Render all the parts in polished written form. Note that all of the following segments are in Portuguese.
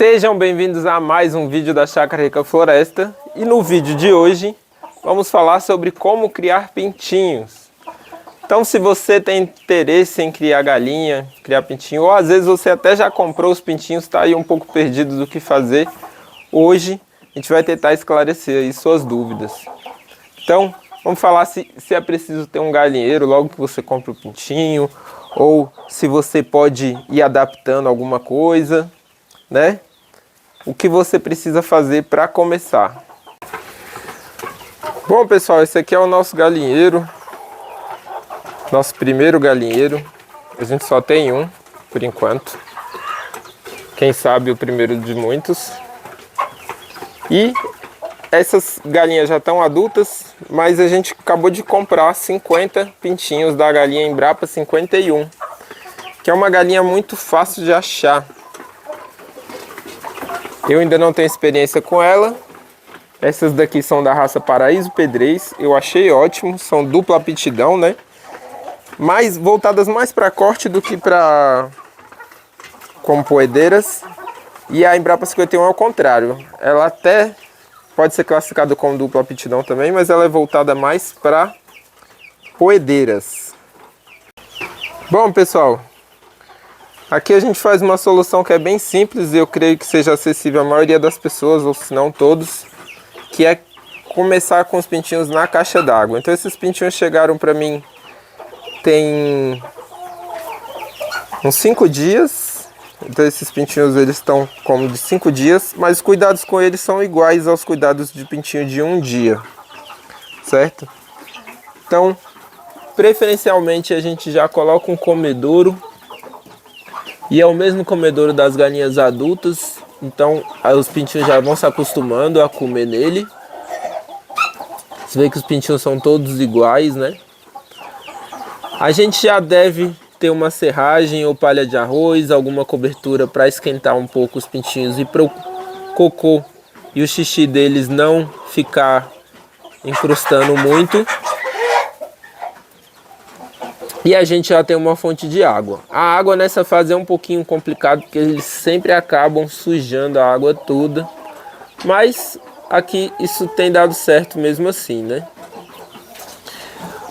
Sejam bem-vindos a mais um vídeo da Chácara Rica Floresta. E no vídeo de hoje vamos falar sobre como criar pintinhos. Então, se você tem interesse em criar galinha, criar pintinho, ou às vezes você até já comprou os pintinhos, está aí um pouco perdido do que fazer, hoje a gente vai tentar esclarecer aí suas dúvidas. Então, vamos falar se é preciso ter um galinheiro logo que você compra o pintinho, ou se você pode ir adaptando alguma coisa, né? O que você precisa fazer para começar. Bom, pessoal, esse aqui é o nosso galinheiro. Nosso primeiro galinheiro. A gente só tem um, por enquanto. Quem sabe o primeiro de muitos. E essas galinhas já estão adultas, mas a gente acabou de comprar 50 pintinhos da galinha Embrapa 51, que é uma galinha muito fácil de achar. Eu ainda não tenho experiência com ela. Essas daqui são da raça Paraíso Pedrez. Eu achei ótimo, são dupla aptidão, né? Mas voltadas mais para corte do que para como poedeiras. E a Embrapa 51 é o contrário. Ela até pode ser classificada como dupla aptidão também, mas ela é voltada mais para poedeiras. Bom, pessoal, aqui a gente faz uma solução que é bem simples e eu creio que seja acessível à maioria das pessoas, ou se não todos, que é começar com os pintinhos na caixa d'água. Então esses pintinhos chegaram para mim tem uns 5 dias. Então esses pintinhos eles estão como de 5 dias, mas os cuidados com eles são iguais aos cuidados de pintinho de 1 dia, certo? Então, preferencialmente a gente já coloca um comedouro, e é o mesmo comedouro das galinhas adultas, então os pintinhos já vão se acostumando a comer nele. Você vê que os pintinhos são todos iguais, né? A gente já deve ter uma serragem ou palha de arroz, alguma cobertura para esquentar um pouco os pintinhos e para o cocô e o xixi deles não ficar encrustando muito. E a gente já tem uma fonte de água. A água nessa fase é um pouquinho complicado, porque eles sempre acabam sujando a água toda. Mas aqui isso tem dado certo mesmo assim, né?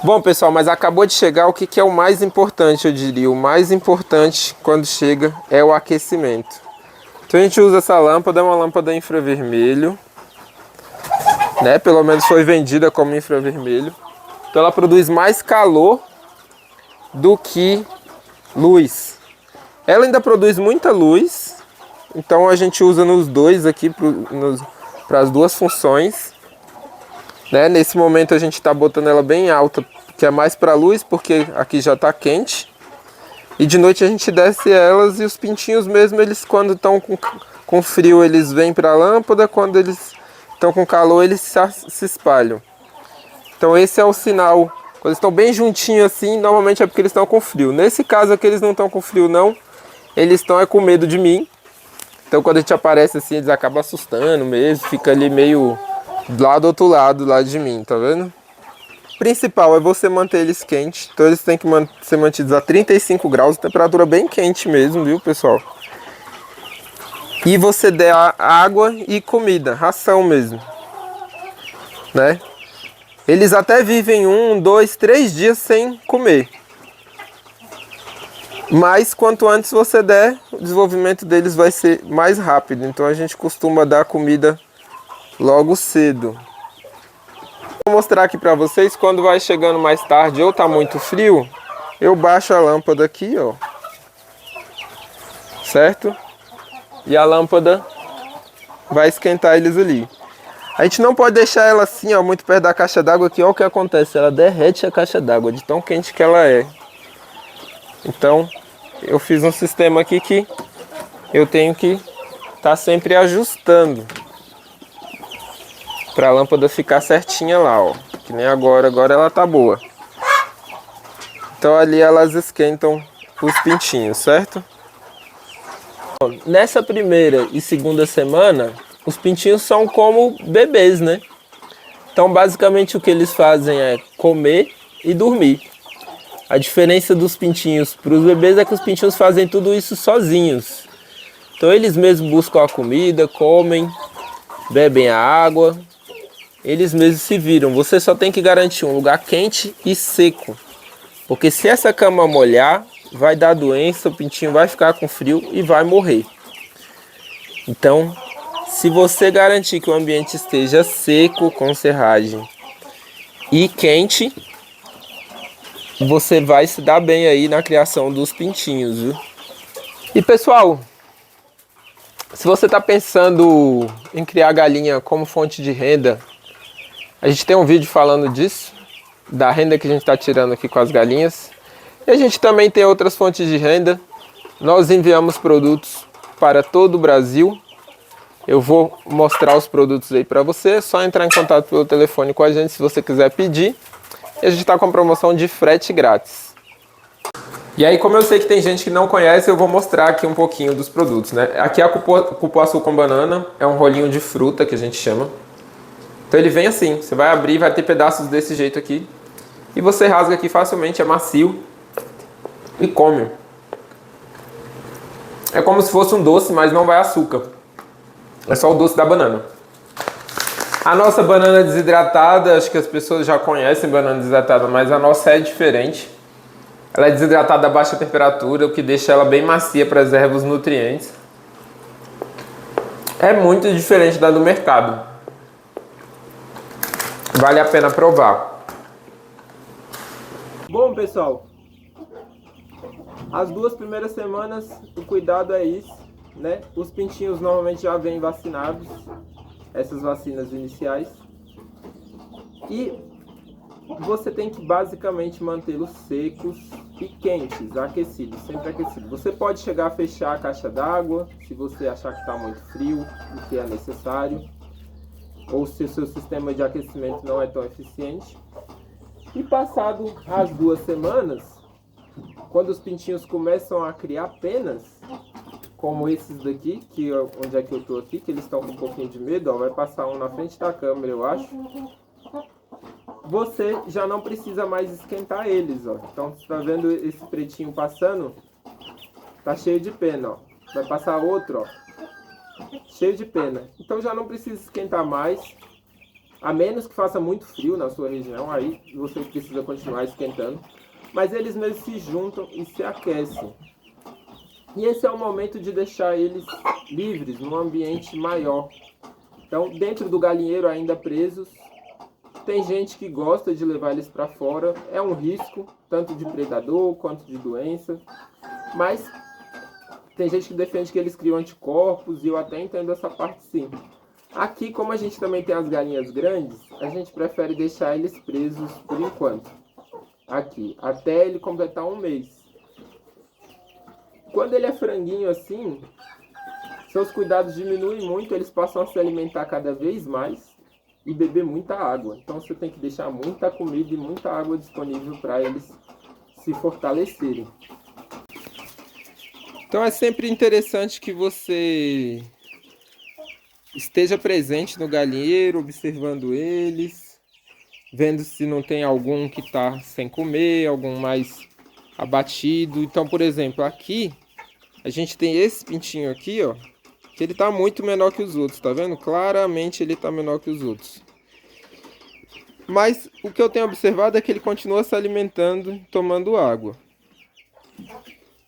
Bom, pessoal, mas acabou de chegar o que é o mais importante, eu diria. O mais importante quando chega é o aquecimento. Então a gente usa essa lâmpada, é uma lâmpada infravermelho, né? Pelo menos foi vendida como infravermelho. Então ela produz mais calor do que luz. Ela ainda produz muita luz, então a gente usa nos dois aqui para as duas funções, né? Nesse momento a gente está botando ela bem alta, que é mais para luz, porque aqui já está quente. E de noite a gente desce elas, e os pintinhos mesmo, eles quando estão com frio eles vêm para a lâmpada, quando eles estão com calor eles se espalham. Então esse é o sinal. Quando estão bem juntinhos assim, normalmente é porque eles estão com frio. Nesse caso aqui eles não estão com frio não, eles estão com medo de mim. Então quando a gente aparece assim, eles acabam assustando mesmo, fica ali meio lá do outro lado, lá de mim, tá vendo? O principal é você manter eles quentes, então eles têm que ser mantidos a 35 graus, temperatura bem quente mesmo, viu, pessoal? E você der água e comida, ração mesmo, né? Eles até vivem 1, 2, 3 dias sem comer. Mas quanto antes você der, o desenvolvimento deles vai ser mais rápido. Então a gente costuma dar comida logo cedo. Vou mostrar aqui para vocês quando vai chegando mais tarde ou tá muito frio, eu baixo a lâmpada aqui, ó. Certo? E a lâmpada vai esquentar eles ali. A gente não pode deixar ela assim, ó, muito perto da caixa d'água, aqui, ó, o que acontece, ela derrete a caixa d'água de tão quente que ela é. Então, eu fiz um sistema aqui que eu tenho que estar sempre ajustando para a lâmpada ficar certinha lá, ó, que nem agora ela tá boa. Então ali elas esquentam os pintinhos, certo? Nessa primeira e segunda semana, os pintinhos são como bebês, né? Então, basicamente, o que eles fazem é comer e dormir. A diferença dos pintinhos para os bebês é que os pintinhos fazem tudo isso sozinhos. Então eles mesmos buscam a comida, comem, bebem a água, eles mesmos se viram. Você só tem que garantir um lugar quente e seco, porque se essa cama molhar, vai dar doença, o pintinho vai ficar com frio e vai morrer. Então, se você garantir que o ambiente esteja seco, com serragem e quente, você vai se dar bem aí na criação dos pintinhos, viu? E pessoal, se você está pensando em criar galinha como fonte de renda, a gente tem um vídeo falando disso, da renda que a gente está tirando aqui com as galinhas. E a gente também tem outras fontes de renda. Nós enviamos produtos para todo o Brasil. Eu vou mostrar os produtos aí para você. É só entrar em contato pelo telefone com a gente se você quiser pedir. E a gente está com promoção de frete grátis. E aí, como eu sei que tem gente que não conhece, eu vou mostrar aqui um pouquinho dos produtos, né? Aqui é a cupuaçu com banana. É um rolinho de fruta que a gente chama. Então ele vem assim. Você vai abrir e vai ter pedaços desse jeito aqui. E você rasga aqui facilmente, é macio. E come. É como se fosse um doce, mas não vai açúcar. É só o doce da banana. A nossa banana desidratada, acho que as pessoas já conhecem banana desidratada, mas a nossa é diferente. Ela é desidratada a baixa temperatura, o que deixa ela bem macia, preserva os nutrientes. É muito diferente da do mercado. Vale a pena provar. Bom, pessoal, as 2 primeiras semanas o cuidado é isso, né? Os pintinhos normalmente já vêm vacinados, essas vacinas iniciais. E você tem que basicamente mantê-los secos e quentes, aquecidos, sempre aquecidos. Você pode chegar a fechar a caixa d'água, se você achar que está muito frio, o que é necessário, ou se o seu sistema de aquecimento não é tão eficiente. E passado as 2 semanas, quando os pintinhos começam a criar penas, como esses daqui, onde é que eu tô aqui, que eles estão com um pouquinho de medo, ó, vai passar um na frente da câmera, eu acho. Você já não precisa mais esquentar eles, ó. Então, você tá vendo esse pretinho passando? Tá cheio de pena, ó. Vai passar outro, ó. Cheio de pena. Então, já não precisa esquentar mais. A menos que faça muito frio na sua região, aí você precisa continuar esquentando. Mas eles mesmos se juntam e se aquecem. E esse é o momento de deixar eles livres, num ambiente maior. Então, dentro do galinheiro ainda presos, tem gente que gosta de levar eles para fora. É um risco, tanto de predador quanto de doença. Mas tem gente que defende que eles criam anticorpos, e eu até entendo essa parte sim. Aqui, como a gente também tem as galinhas grandes, a gente prefere deixar eles presos por enquanto. Aqui, até ele completar 1 mês. Quando ele é franguinho assim, seus cuidados diminuem muito, eles passam a se alimentar cada vez mais e beber muita água. Então você tem que deixar muita comida e muita água disponível para eles se fortalecerem. Então é sempre interessante que você esteja presente no galinheiro, observando eles, vendo se não tem algum que está sem comer, algum mais abatido. Então, por exemplo, aqui a gente tem esse pintinho aqui, ó, que ele tá muito menor que os outros, tá vendo? Claramente ele tá menor que os outros. Mas o que eu tenho observado é que ele continua se alimentando, tomando água.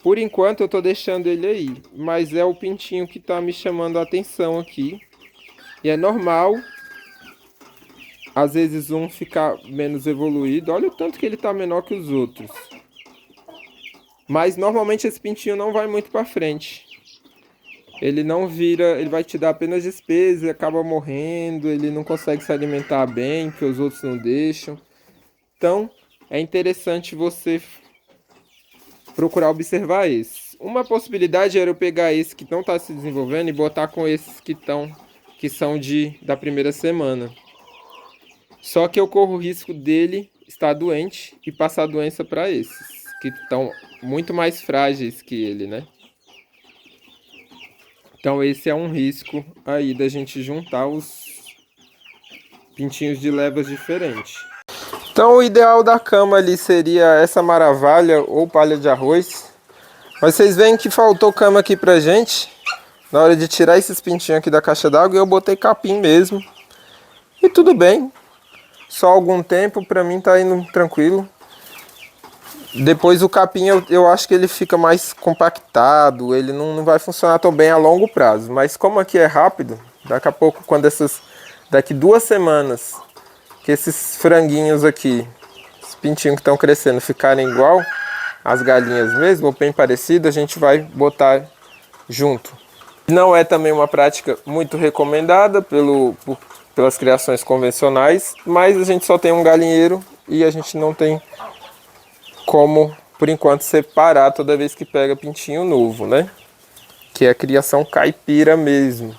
Por enquanto eu tô deixando ele aí, mas é o pintinho que tá me chamando a atenção aqui. E é normal, às vezes um ficar menos evoluído. Olha o tanto que ele tá menor que os outros. Mas normalmente esse pintinho não vai muito para frente. Ele não vira, ele vai te dar apenas despesa e acaba morrendo. Ele não consegue se alimentar bem, que os outros não deixam. Então é interessante você procurar observar esse. Uma possibilidade era eu pegar esse que não está se desenvolvendo e botar com esses que são da primeira semana. Só que eu corro o risco dele estar doente e passar a doença para esses, que estão muito mais frágeis que ele, né? Então esse é um risco aí da gente juntar os pintinhos de levas diferentes. Então o ideal da cama ali seria essa maravalha ou palha de arroz. Mas vocês veem que faltou cama aqui pra gente. na hora de tirar esses pintinhos aqui da caixa d'água, eu botei capim mesmo. E tudo bem. Só algum tempo, pra mim tá indo tranquilo. Depois o capim eu acho que ele fica mais compactado, ele não vai funcionar tão bem a longo prazo. Mas como aqui é rápido, daqui a pouco, daqui 2 semanas, que esses franguinhos aqui, os pintinhos que estão crescendo, ficarem igual as galinhas mesmo, ou bem parecido, a gente vai botar junto. Não é também uma prática muito recomendada pelas criações convencionais, mas a gente só tem um galinheiro e a gente não tem como, por enquanto, separar toda vez que pega pintinho novo, né? Que é a criação caipira mesmo.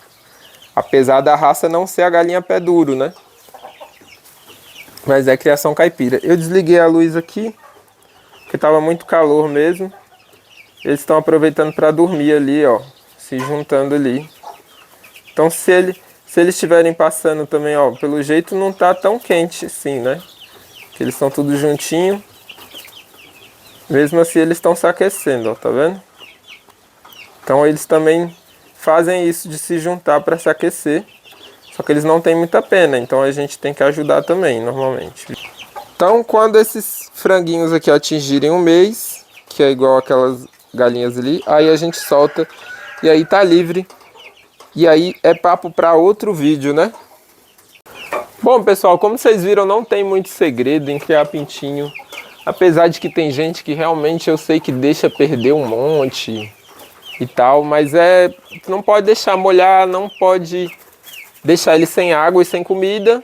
Apesar da raça não ser a galinha pé duro, né? Mas é criação caipira. Eu desliguei a luz aqui, porque estava muito calor mesmo. Eles estão aproveitando para dormir ali, ó. Se juntando ali. Então se eles estiverem passando também, ó, pelo jeito não tá tão quente assim, né? Porque eles estão tudo juntinho. Mesmo assim eles estão se aquecendo, ó, tá vendo? Então eles também fazem isso de se juntar para se aquecer. Só que eles não têm muita pena, então a gente tem que ajudar também, normalmente. Então quando esses franguinhos aqui atingirem 1 mês, que é igual aquelas galinhas ali, aí a gente solta e aí tá livre. E aí é papo para outro vídeo, né? Bom, pessoal, como vocês viram, não tem muito segredo em criar pintinho. Apesar de que tem gente que realmente eu sei que deixa perder um monte e tal, mas não pode deixar molhar, não pode deixar ele sem água e sem comida.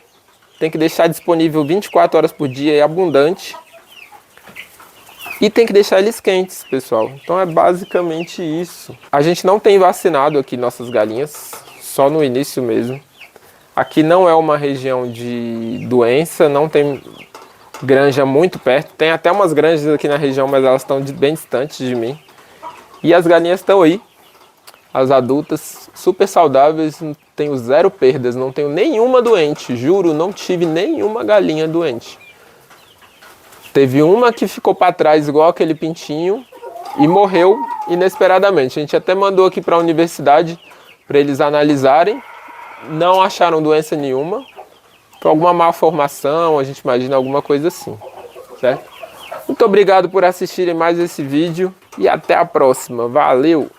Tem que deixar disponível 24 horas por dia e abundante. E tem que deixar eles quentes, pessoal. Então é basicamente isso. A gente não tem vacinado aqui nossas galinhas, só no início mesmo. Aqui não é uma região de doença, não tem granja muito perto. Tem até umas granjas aqui na região, mas elas estão bem distantes de mim. E as galinhas estão aí, as adultas, super saudáveis, tenho 0 perdas, não tenho nenhuma doente. Juro, não tive nenhuma galinha doente. Teve uma que ficou para trás igual aquele pintinho e morreu inesperadamente. A gente até mandou aqui para a universidade para eles analisarem. Não acharam doença nenhuma. Foi alguma malformação, a gente imagina alguma coisa assim, certo? Muito obrigado por assistirem mais esse vídeo e até a próxima. Valeu!